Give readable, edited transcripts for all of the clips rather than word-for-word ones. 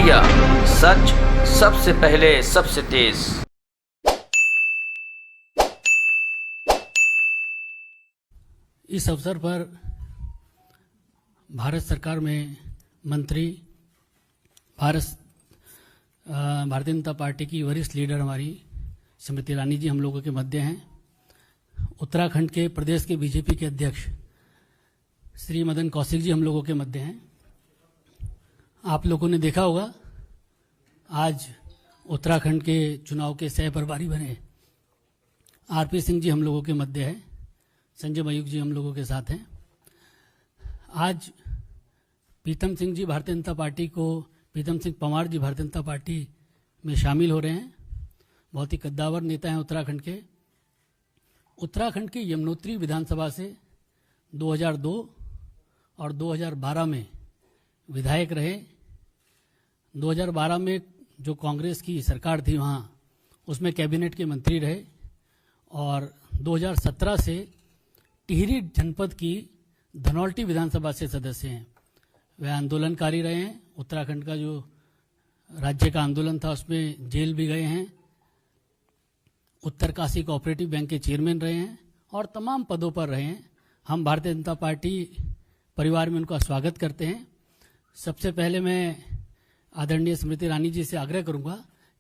Media, सच सबसे पहले सबसे तेज। इस अवसर पर भारत सरकार में मंत्री, भारतीय जनता पार्टी की वरिष्ठ लीडर हमारी स्मृति ईरानी जी हम लोगों के मध्य हैं। उत्तराखंड के प्रदेश के बीजेपी के अध्यक्ष श्री मदन कौशिक जी हम लोगों के मध्य हैं। आप लोगों ने देखा होगा आज उत्तराखंड के चुनाव के सह प्रभारी बने आरपी सिंह जी हम लोगों के मध्य है। संजय मयूख जी हम लोगों के साथ हैं। आज प्रीतम सिंह जी भारतीय जनता पार्टी प्रीतम सिंह पंवार जी भारतीय जनता पार्टी में शामिल हो रहे हैं। बहुत ही कद्दावर नेता हैं उत्तराखंड के। उत्तराखंड की यमुनोत्री विधानसभा से 2002 और 2012 में विधायक रहे। 2012 में जो कांग्रेस की सरकार थी वहाँ उसमें कैबिनेट के मंत्री रहे और 2017 से टिहरी जनपद की धनौल्टी विधानसभा से सदस्य हैं। वे आंदोलनकारी रहे हैं। उत्तराखंड का जो राज्य का आंदोलन था उसमें जेल भी गए हैं। उत्तरकाशी कोऑपरेटिव बैंक के चेयरमैन रहे हैं और तमाम पदों पर रहे हैं। हम भारतीय जनता पार्टी परिवार में उनका स्वागत करते हैं। सबसे पहले मैं आदरणीय स्मृति ईरानी जी से आग्रह करूंगा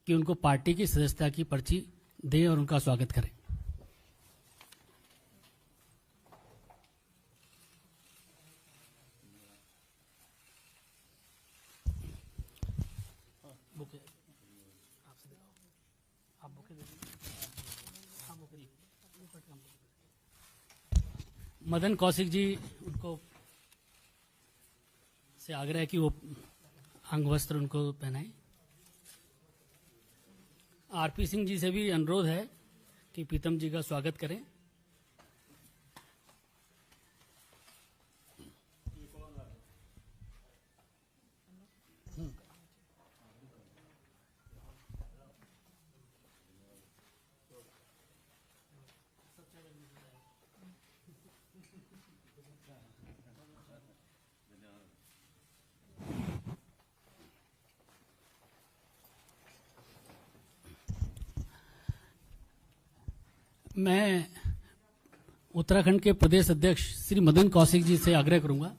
कि उनको पार्टी की सदस्यता की पर्ची दें और उनका स्वागत करें। मदन कौशिक जी उनको से आग्रह है कि वो अंग वस्त्र उनको पहनाएं। आरपी सिंह जी से भी अनुरोध है कि प्रीतम जी का स्वागत करें। मैं उत्तराखंड के प्रदेश अध्यक्ष श्री मदन कौशिक जी से आग्रह करूंगा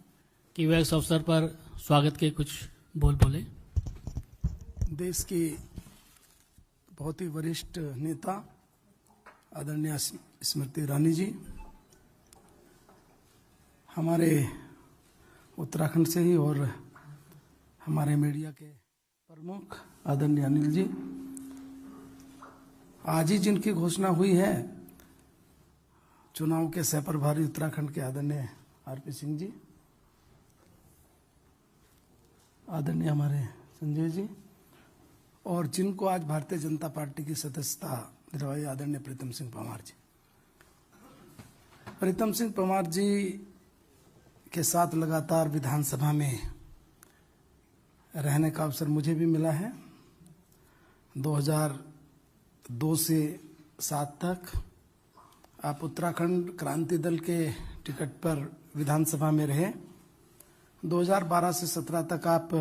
कि वह इस अवसर पर स्वागत के कुछ बोल बोले। देश की बहुत ही वरिष्ठ नेता आदरणीय स्मृति ईरानी जी, हमारे उत्तराखंड से ही, और हमारे मीडिया के प्रमुख आदरणीय अनिल जी, आज ही जिनकी घोषणा हुई है चुनाव के सह प्रभारी उत्तराखंड के आदरणीय आरपी सिंह जी, आदरणीय हमारे संजय जी, और जिनको आज भारतीय जनता पार्टी की सदस्यता दिलवाई आदरणीय प्रीतम सिंह पंवार जी। प्रीतम सिंह पंवार जी के साथ लगातार विधानसभा में रहने का अवसर मुझे भी मिला है। 2002 से 7 तक आप उत्तराखंड क्रांति दल के टिकट पर विधानसभा में रहे। 2012 से 17 तक आप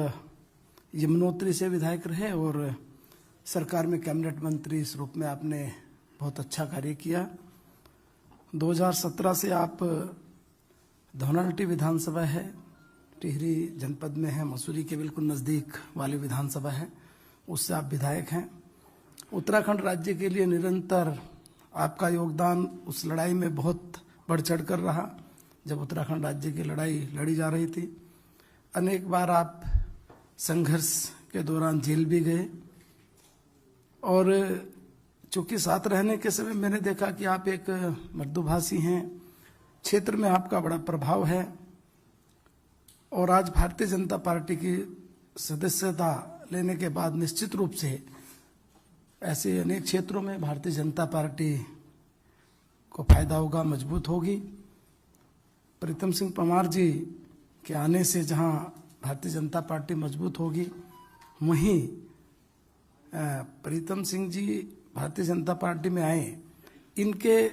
यमुनोत्री से विधायक रहे और सरकार में कैबिनेट मंत्री इस रूप में आपने बहुत अच्छा कार्य किया। 2017 से आप धनौल्टी विधानसभा है, टिहरी जनपद में है, मसूरी के बिल्कुल नज़दीक वाली विधानसभा है, उससे आप विधायक हैं। उत्तराखंड राज्य के लिए निरंतर आपका योगदान उस लड़ाई में बहुत बढ़ चढ़ कर रहा जब उत्तराखंड राज्य की लड़ाई लड़ी जा रही थी। अनेक बार आप संघर्ष के दौरान जेल भी गए और चूंकि साथ रहने के समय मैंने देखा कि आप एक मृदुभाषी हैं, क्षेत्र में आपका बड़ा प्रभाव है और आज भारतीय जनता पार्टी की सदस्यता लेने के बाद निश्चित रूप से ऐसे अनेक क्षेत्रों में भारतीय जनता पार्टी को फायदा होगा, मजबूत होगी। प्रीतम सिंह पंवार जी के आने से जहां भारतीय जनता पार्टी मजबूत होगी, वहीं प्रीतम सिंह जी भारतीय जनता पार्टी में आए, इनके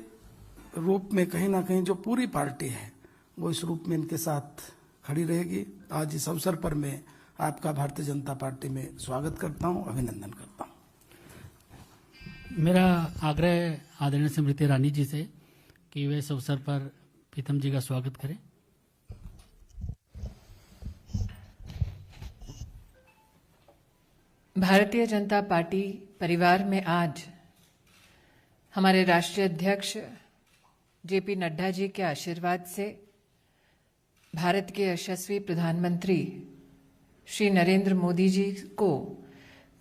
रूप में कहीं ना कहीं जो पूरी पार्टी है वो इस रूप में इनके साथ खड़ी रहेगी। आज इस अवसर पर मैं आपका भारतीय जनता पार्टी में स्वागत करता हूं, अभिनंदन करता हूं। मेरा आग्रह आदरणीय स्मृति ईरानी जी से कि वे इस अवसर पर प्रीतम जी का स्वागत करें। भारतीय जनता पार्टी परिवार में आज हमारे राष्ट्रीय अध्यक्ष जेपी नड्डा जी के आशीर्वाद से भारत के यशस्वी प्रधानमंत्री श्री नरेंद्र मोदी जी को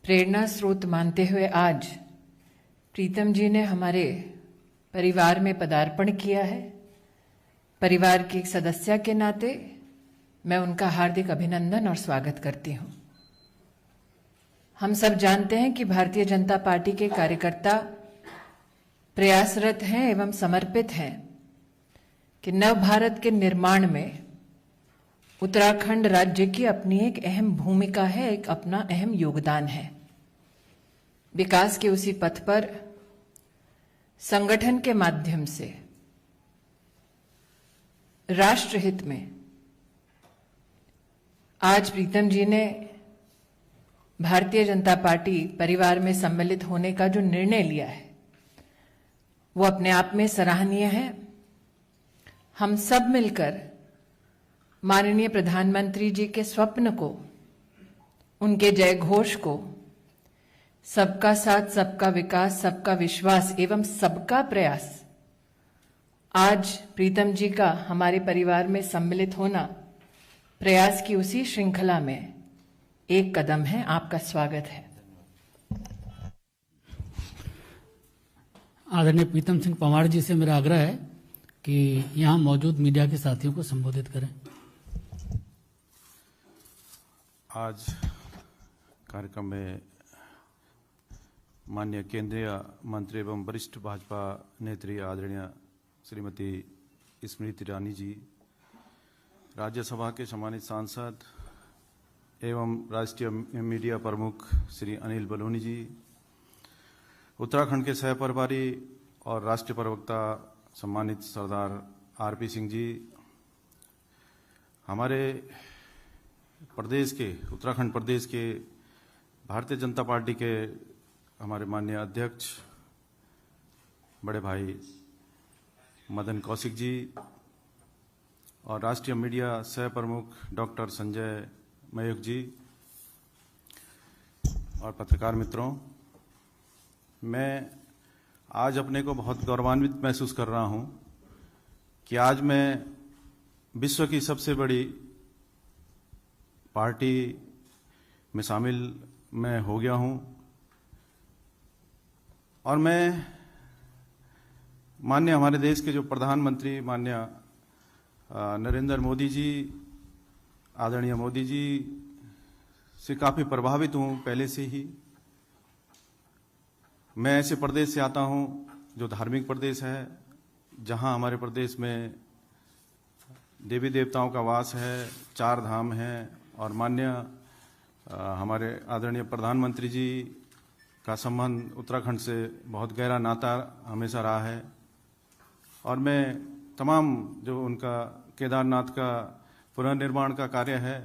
प्रेरणा स्रोत मानते हुए आज प्रीतम जी ने हमारे परिवार में पदार्पण किया है। परिवार के एक सदस्य के नाते मैं उनका हार्दिक अभिनंदन और स्वागत करती हूं। हम सब जानते हैं कि भारतीय जनता पार्टी के कार्यकर्ता प्रयासरत हैं एवं समर्पित हैं कि नव भारत के निर्माण में उत्तराखंड राज्य की अपनी एक अहम भूमिका है, एक अपना अहम योगदान है। विकास के उसी पथ पर संगठन के माध्यम से राष्ट्रहित में आज प्रीतम जी ने भारतीय जनता पार्टी परिवार में सम्मिलित होने का जो निर्णय लिया है वो अपने आप में सराहनीय है। हम सब मिलकर माननीय प्रधानमंत्री जी के स्वप्न को, उनके जय घोष को, सबका साथ, सबका विकास, सबका विश्वास एवं सबका प्रयास, आज प्रीतम जी का हमारे परिवार में सम्मिलित होना प्रयास की उसी श्रृंखला में एक कदम है। आपका स्वागत है। आदरणीय प्रीतम सिंह पंवार जी से मेरा आग्रह है कि यहां मौजूद मीडिया के साथियों को संबोधित करें। आज कार्यक्रम में माननीय केंद्रीय मंत्री एवं वरिष्ठ भाजपा नेत्री आदरणीय श्रीमती स्मृति ईरानी जी, राज्यसभा के सम्मानित सांसद एवं राष्ट्रीय मीडिया प्रमुख श्री अनिल बलूनी जी, उत्तराखंड के सह प्रभारी और राष्ट्रीय प्रवक्ता सम्मानित सरदार आरपी सिंह जी, हमारे प्रदेश के, उत्तराखंड प्रदेश के भारतीय जनता पार्टी के हमारे माननीय अध्यक्ष बड़े भाई मदन कौशिक जी और राष्ट्रीय मीडिया सह प्रमुख डॉक्टर संजय मयूख जी और पत्रकार मित्रों, मैं आज अपने को बहुत गौरवान्वित महसूस कर रहा हूं कि आज मैं विश्व की सबसे बड़ी पार्टी में शामिल मैं हो गया हूं और मैं माननीय हमारे देश के जो प्रधानमंत्री माननीय नरेंद्र मोदी जी, आदरणीय मोदी जी से काफ़ी प्रभावित हूं पहले से ही। मैं ऐसे प्रदेश से आता हूं जो धार्मिक प्रदेश है, जहां हमारे प्रदेश में देवी देवताओं का वास है, 4 धाम हैं और माननीय हमारे आदरणीय प्रधानमंत्री जी का संबंध उत्तराखंड से बहुत गहरा नाता हमेशा रहा है। और मैं तमाम जो उनका केदारनाथ का पुनर्निर्माण का कार्य है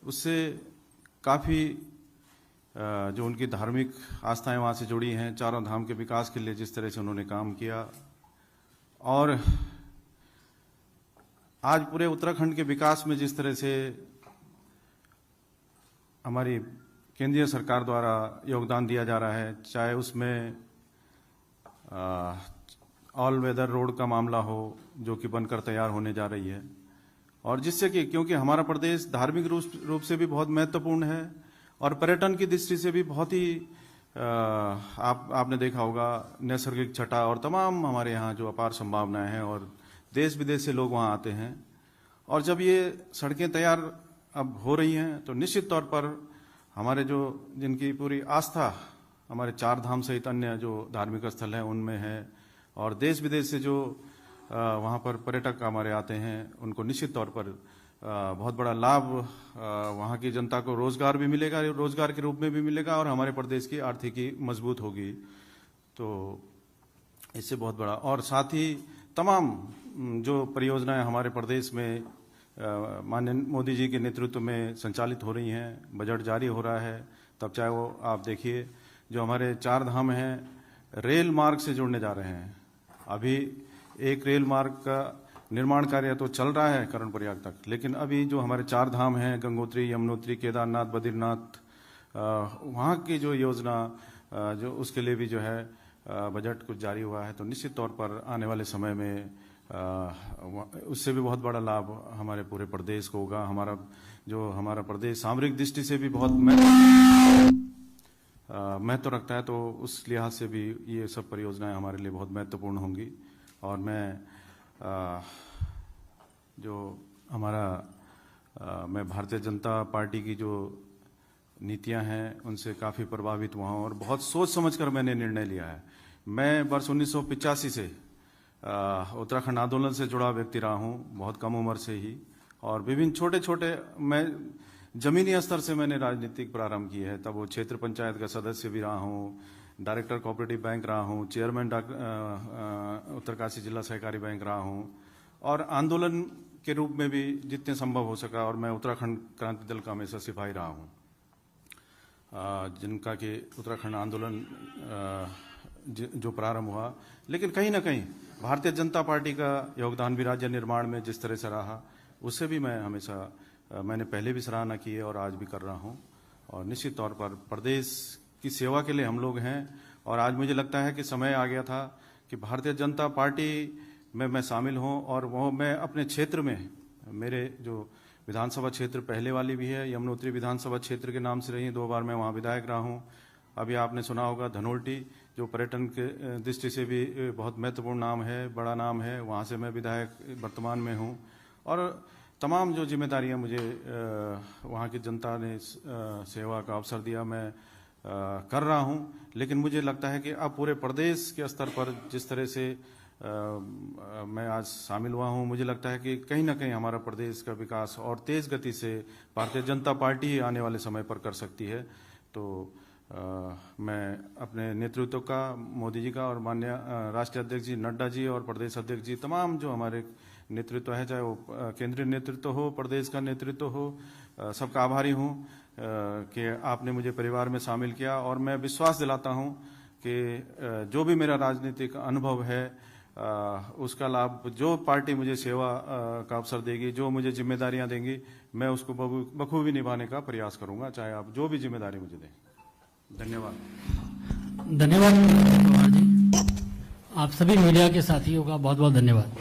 उससे काफ़ी जो उनकी धार्मिक आस्थाएं वहाँ से जुड़ी हैं, 4 धाम के विकास के लिए जिस तरह से उन्होंने काम किया और आज पूरे उत्तराखंड के विकास में जिस तरह से हमारी केंद्रीय सरकार द्वारा योगदान दिया जा रहा है, चाहे उसमें ऑल वेदर रोड का मामला हो जो कि बनकर तैयार होने जा रही है और जिससे कि क्योंकि हमारा प्रदेश धार्मिक रूप से भी बहुत महत्वपूर्ण है और पर्यटन की दृष्टि से भी बहुत ही आपने देखा होगा नैसर्गिक छटा और तमाम हमारे यहाँ जो अपार संभावनाएं हैं और देश विदेश से लोग वहाँ आते हैं। और जब ये सड़कें तैयार अब हो रही हैं तो निश्चित तौर पर हमारे जो जिनकी पूरी आस्था हमारे 4 धाम सहित अन्य जो धार्मिक स्थल हैं उनमें है और देश विदेश से जो वहाँ पर पर्यटक हमारे आते हैं उनको निश्चित तौर पर बहुत बड़ा लाभ वहाँ की जनता को रोजगार भी मिलेगा, रोजगार के रूप में भी मिलेगा और हमारे प्रदेश की आर्थिकी मजबूत होगी। तो इससे बहुत बड़ा और साथ ही तमाम जो परियोजनाएं हमारे प्रदेश में माननीय मोदी जी के नेतृत्व में संचालित हो रही हैं। बजट जारी हो रहा है, तब चाहे वो आप देखिए जो हमारे 4 धाम हैं रेल मार्ग से जुड़ने जा रहे हैं। अभी एक रेल मार्ग का निर्माण कार्य तो चल रहा है कर्ण प्रयाग तक, लेकिन अभी जो हमारे 4 धाम हैं गंगोत्री, यमुनोत्री, केदारनाथ, बद्रीनाथ, वहाँ की जो योजना जो उसके लिए भी जो है बजट कुछ जारी हुआ है। तो निश्चित तौर पर आने वाले समय में उससे भी बहुत बड़ा लाभ हमारे पूरे प्रदेश को होगा। हमारा प्रदेश सामरिक दृष्टि से भी बहुत महत्व रखता है, तो उस लिहाज से भी ये सब परियोजनाएं हमारे लिए बहुत महत्वपूर्ण होंगी। और मैं मैं भारतीय जनता पार्टी की जो नीतियां हैं उनसे काफ़ी प्रभावित हुआ हूं और बहुत सोच समझकर मैंने निर्णय लिया है। मैं वर्ष 1985 से उत्तराखंड आंदोलन से जुड़ा व्यक्ति रहा हूं, बहुत कम उम्र से ही, और विभिन्न छोटे छोटे मैं जमीनी स्तर से मैंने राजनीतिक प्रारंभ की है। तब वो क्षेत्र पंचायत का सदस्य भी रहा हूँ, डायरेक्टर कोऑपरेटिव बैंक रहा हूँ, चेयरमैन उत्तरकाशी जिला सहकारी बैंक रहा हूँ, और आंदोलन के रूप में भी जितने संभव हो सका। और मैं उत्तराखंड क्रांति दल का हमेशा सिपाही रहा हूँ, जिनका कि उत्तराखंड आंदोलन जो प्रारंभ हुआ, लेकिन कहीं ना कहीं भारतीय जनता पार्टी का योगदान भी राज्य निर्माण में जिस तरह से रहा, उससे भी मैंने पहले भी सराहना की है और आज भी कर रहा हूं। और निश्चित तौर पर प्रदेश की सेवा के लिए हम लोग हैं, और आज मुझे लगता है कि समय आ गया था कि भारतीय जनता पार्टी में मैं शामिल हूं। और वो मैं अपने क्षेत्र में, मेरे जो विधानसभा क्षेत्र पहले वाली भी है, यमुनोत्री विधानसभा क्षेत्र के नाम से रही, 2 बार मैं वहाँ विधायक रहा हूँ। अभी आपने सुना होगा धनोल्टी, जो पर्यटन के दृष्टि से भी बहुत महत्वपूर्ण नाम है, बड़ा नाम है, वहाँ से मैं विधायक वर्तमान में हूँ। और तमाम जो जिम्मेदारियां मुझे वहाँ की जनता ने सेवा का अवसर दिया, मैं कर रहा हूँ। लेकिन मुझे लगता है कि अब पूरे प्रदेश के स्तर पर जिस तरह से मैं आज शामिल हुआ हूँ, मुझे लगता है कि कहीं ना कहीं हमारा प्रदेश का विकास और तेज गति से भारतीय जनता पार्टी ही आने वाले समय पर कर सकती है। तो मैं अपने नेतृत्व का, मोदी जी का और माननीय राष्ट्रीय अध्यक्ष जी नड्डा जी और प्रदेश अध्यक्ष जी, तमाम जो हमारे नेतृत्व है, चाहे वो केंद्रीय नेतृत्व हो, प्रदेश का नेतृत्व हो, सबका आभारी हूँ कि आपने मुझे परिवार में शामिल किया। और मैं विश्वास दिलाता हूँ कि जो भी मेरा राजनीतिक अनुभव है उसका लाभ जो पार्टी मुझे सेवा का अवसर देगी, जो मुझे जिम्मेदारियां देंगी, मैं उसको बखूबी निभाने का प्रयास करूंगा, चाहे आप जो भी जिम्मेदारी मुझे दें। धन्यवाद। धन्यवाद जी। आप सभी मीडिया के साथियों का बहुत बहुत धन्यवाद।